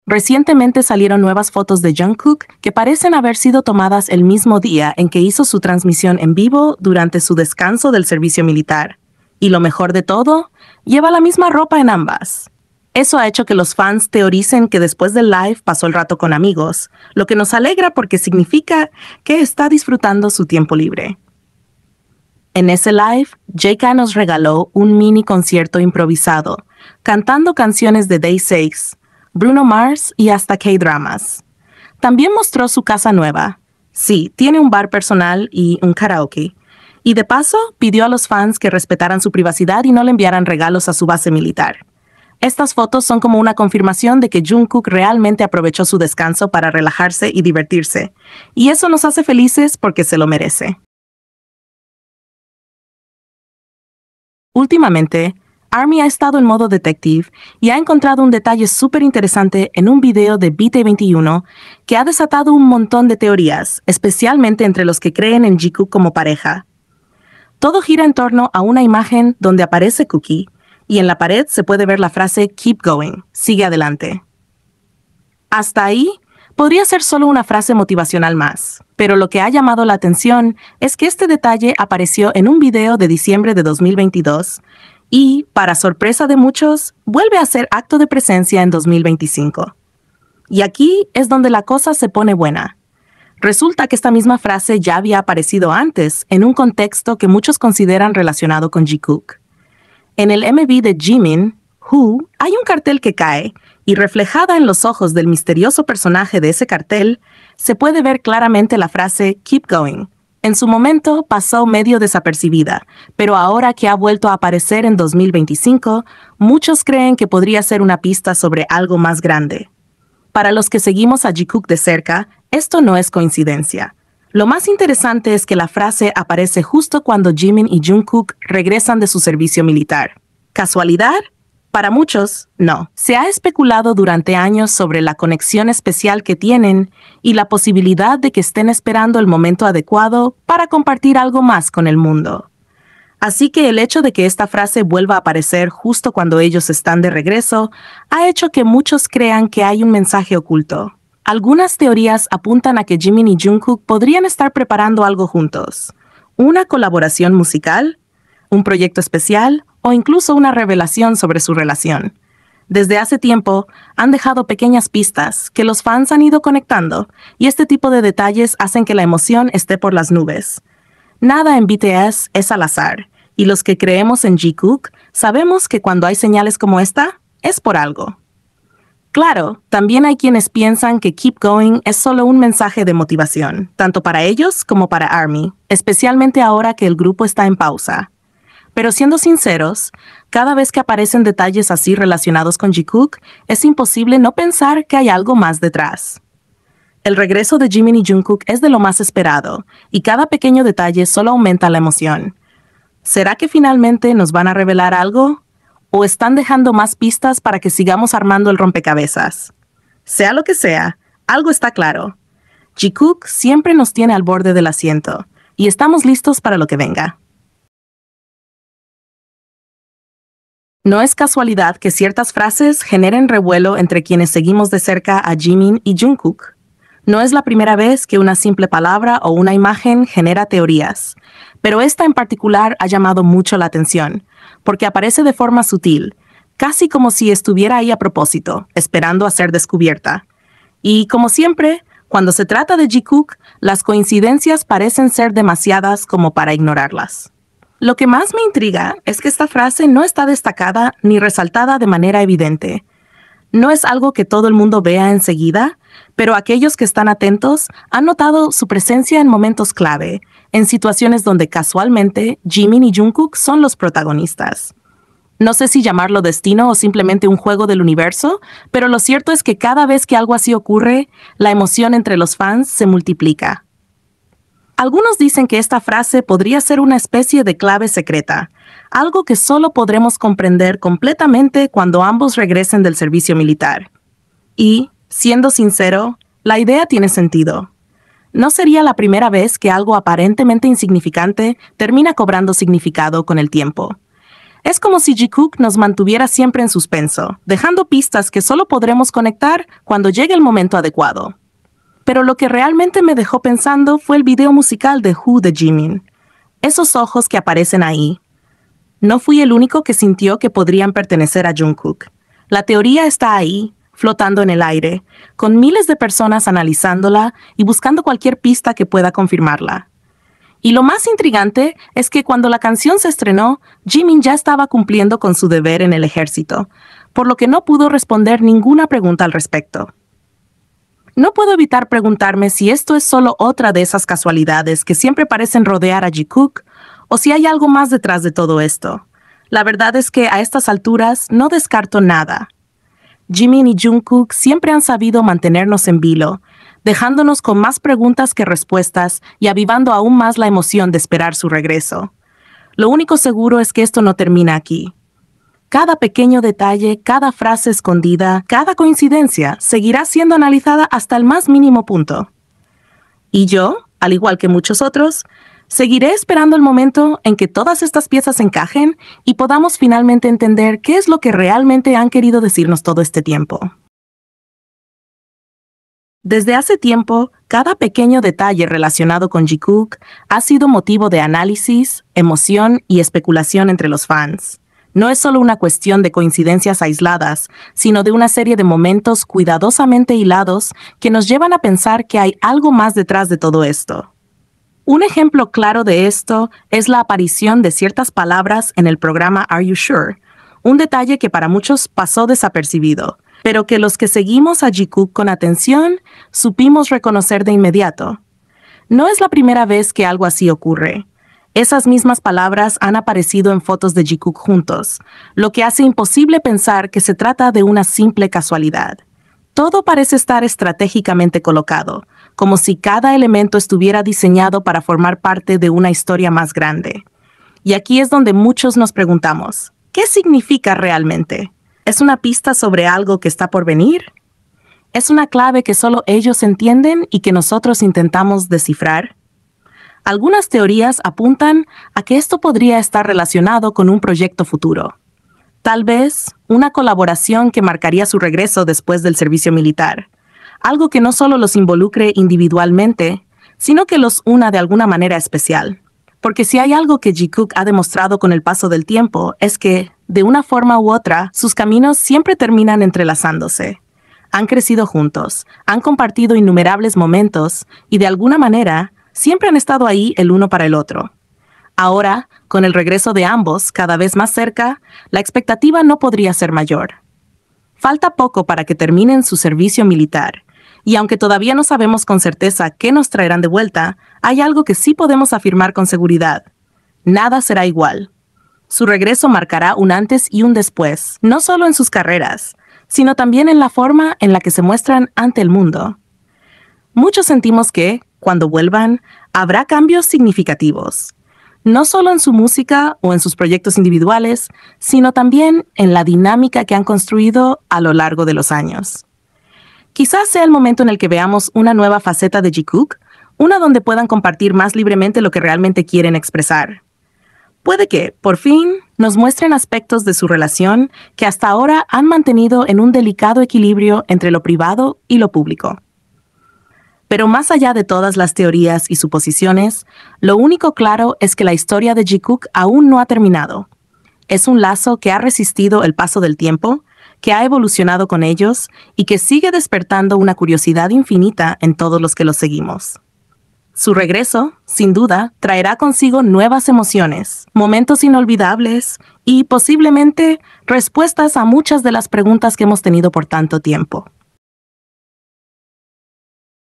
Recientemente salieron nuevas fotos de Jungkook que parecen haber sido tomadas el mismo día en que hizo su transmisión en vivo durante su descanso del servicio militar. Y lo mejor de todo, lleva la misma ropa en ambas. Eso ha hecho que los fans teoricen que después del live pasó el rato con amigos, lo que nos alegra porque significa que está disfrutando su tiempo libre. En ese live, JK nos regaló un mini concierto improvisado, cantando canciones de Day6, Bruno Mars y hasta K-dramas. También mostró su casa nueva. Sí, tiene un bar personal y un karaoke. Y de paso, pidió a los fans que respetaran su privacidad y no le enviaran regalos a su base militar. Estas fotos son como una confirmación de que Jungkook realmente aprovechó su descanso para relajarse y divertirse. Y eso nos hace felices porque se lo merece. Últimamente, ARMY ha estado en modo detective y ha encontrado un detalle súper interesante en un video de BT21 que ha desatado un montón de teorías, especialmente entre los que creen en Jikook como pareja. Todo gira en torno a una imagen donde aparece Cookie y en la pared se puede ver la frase "Keep going", sigue adelante. Hasta ahí, podría ser solo una frase motivacional más, pero lo que ha llamado la atención es que este detalle apareció en un video de diciembre de 2022 y, para sorpresa de muchos, vuelve a ser acto de presencia en 2025. Y aquí es donde la cosa se pone buena. Resulta que esta misma frase ya había aparecido antes en un contexto que muchos consideran relacionado con Jikook. En el MV de Jimin, Who, hay un cartel que cae, y reflejada en los ojos del misterioso personaje de ese cartel, se puede ver claramente la frase "Keep going". En su momento pasó medio desapercibida, pero ahora que ha vuelto a aparecer en 2025, muchos creen que podría ser una pista sobre algo más grande. Para los que seguimos a Jikook de cerca, esto no es coincidencia. Lo más interesante es que la frase aparece justo cuando Jimin y Jungkook regresan de su servicio militar. ¿Casualidad? Para muchos, no. Se ha especulado durante años sobre la conexión especial que tienen y la posibilidad de que estén esperando el momento adecuado para compartir algo más con el mundo. Así que el hecho de que esta frase vuelva a aparecer justo cuando ellos están de regreso ha hecho que muchos crean que hay un mensaje oculto. Algunas teorías apuntan a que Jimin y Jungkook podrían estar preparando algo juntos. Una colaboración musical, un proyecto especial o incluso una revelación sobre su relación. Desde hace tiempo, han dejado pequeñas pistas que los fans han ido conectando, y este tipo de detalles hacen que la emoción esté por las nubes. Nada en BTS es al azar, y los que creemos en Jikook sabemos que cuando hay señales como esta, es por algo. Claro, también hay quienes piensan que Keep Going es solo un mensaje de motivación, tanto para ellos como para ARMY, especialmente ahora que el grupo está en pausa. Pero siendo sinceros, cada vez que aparecen detalles así relacionados con Jikook, es imposible no pensar que hay algo más detrás. El regreso de Jimin y Jungkook es de lo más esperado, y cada pequeño detalle solo aumenta la emoción. ¿Será que finalmente nos van a revelar algo? ¿O están dejando más pistas para que sigamos armando el rompecabezas? Sea lo que sea, algo está claro. Jikook siempre nos tiene al borde del asiento, y estamos listos para lo que venga. No es casualidad que ciertas frases generen revuelo entre quienes seguimos de cerca a Jimin y Jungkook. No es la primera vez que una simple palabra o una imagen genera teorías, pero esta en particular ha llamado mucho la atención, porque aparece de forma sutil, casi como si estuviera ahí a propósito, esperando a ser descubierta. Y como siempre, cuando se trata de Jikook, las coincidencias parecen ser demasiadas como para ignorarlas. Lo que más me intriga es que esta frase no está destacada ni resaltada de manera evidente. No es algo que todo el mundo vea enseguida, pero aquellos que están atentos han notado su presencia en momentos clave, en situaciones donde casualmente Jimin y Jungkook son los protagonistas. No sé si llamarlo destino o simplemente un juego del universo, pero lo cierto es que cada vez que algo así ocurre, la emoción entre los fans se multiplica. Algunos dicen que esta frase podría ser una especie de clave secreta, algo que solo podremos comprender completamente cuando ambos regresen del servicio militar. Y, siendo sincero, la idea tiene sentido. No sería la primera vez que algo aparentemente insignificante termina cobrando significado con el tiempo. Es como si Jikook nos mantuviera siempre en suspenso, dejando pistas que solo podremos conectar cuando llegue el momento adecuado. Pero lo que realmente me dejó pensando fue el video musical de Who de Jimin. Esos ojos que aparecen ahí. No fui el único que sintió que podrían pertenecer a Jungkook. La teoría está ahí, flotando en el aire, con miles de personas analizándola y buscando cualquier pista que pueda confirmarla. Y lo más intrigante es que cuando la canción se estrenó, Jimin ya estaba cumpliendo con su deber en el ejército, por lo que no pudo responder ninguna pregunta al respecto. No puedo evitar preguntarme si esto es solo otra de esas casualidades que siempre parecen rodear a Jikook, o si hay algo más detrás de todo esto. La verdad es que a estas alturas no descarto nada. Jimin y Jungkook siempre han sabido mantenernos en vilo, dejándonos con más preguntas que respuestas y avivando aún más la emoción de esperar su regreso. Lo único seguro es que esto no termina aquí. Cada pequeño detalle, cada frase escondida, cada coincidencia seguirá siendo analizada hasta el más mínimo punto. Y yo, al igual que muchos otros, seguiré esperando el momento en que todas estas piezas encajen y podamos finalmente entender qué es lo que realmente han querido decirnos todo este tiempo. Desde hace tiempo, cada pequeño detalle relacionado con Jikook ha sido motivo de análisis, emoción y especulación entre los fans. No es solo una cuestión de coincidencias aisladas, sino de una serie de momentos cuidadosamente hilados que nos llevan a pensar que hay algo más detrás de todo esto. Un ejemplo claro de esto es la aparición de ciertas palabras en el programa Are You Sure? Un detalle que para muchos pasó desapercibido, pero que los que seguimos a Jikook con atención supimos reconocer de inmediato. No es la primera vez que algo así ocurre. Esas mismas palabras han aparecido en fotos de Jikook juntos, lo que hace imposible pensar que se trata de una simple casualidad. Todo parece estar estratégicamente colocado, como si cada elemento estuviera diseñado para formar parte de una historia más grande. Y aquí es donde muchos nos preguntamos, ¿qué significa realmente? ¿Es una pista sobre algo que está por venir? ¿Es una clave que solo ellos entienden y que nosotros intentamos descifrar? Algunas teorías apuntan a que esto podría estar relacionado con un proyecto futuro. Tal vez una colaboración que marcaría su regreso después del servicio militar. Algo que no solo los involucre individualmente, sino que los una de alguna manera especial. Porque si hay algo que Jikook ha demostrado con el paso del tiempo es que, de una forma u otra, sus caminos siempre terminan entrelazándose. Han crecido juntos, han compartido innumerables momentos y de alguna manera siempre han estado ahí el uno para el otro. Ahora, con el regreso de ambos cada vez más cerca, la expectativa no podría ser mayor. Falta poco para que terminen su servicio militar, y aunque todavía no sabemos con certeza qué nos traerán de vuelta, hay algo que sí podemos afirmar con seguridad. Nada será igual. Su regreso marcará un antes y un después, no solo en sus carreras, sino también en la forma en la que se muestran ante el mundo. Muchos sentimos que, cuando vuelvan, habrá cambios significativos, no solo en su música o en sus proyectos individuales, sino también en la dinámica que han construido a lo largo de los años. Quizás sea el momento en el que veamos una nueva faceta de Jikook, una donde puedan compartir más libremente lo que realmente quieren expresar. Puede que, por fin, nos muestren aspectos de su relación que hasta ahora han mantenido en un delicado equilibrio entre lo privado y lo público. Pero más allá de todas las teorías y suposiciones, lo único claro es que la historia de Jikook aún no ha terminado. Es un lazo que ha resistido el paso del tiempo, que ha evolucionado con ellos y que sigue despertando una curiosidad infinita en todos los que lo seguimos. Su regreso, sin duda, traerá consigo nuevas emociones, momentos inolvidables y, posiblemente, respuestas a muchas de las preguntas que hemos tenido por tanto tiempo.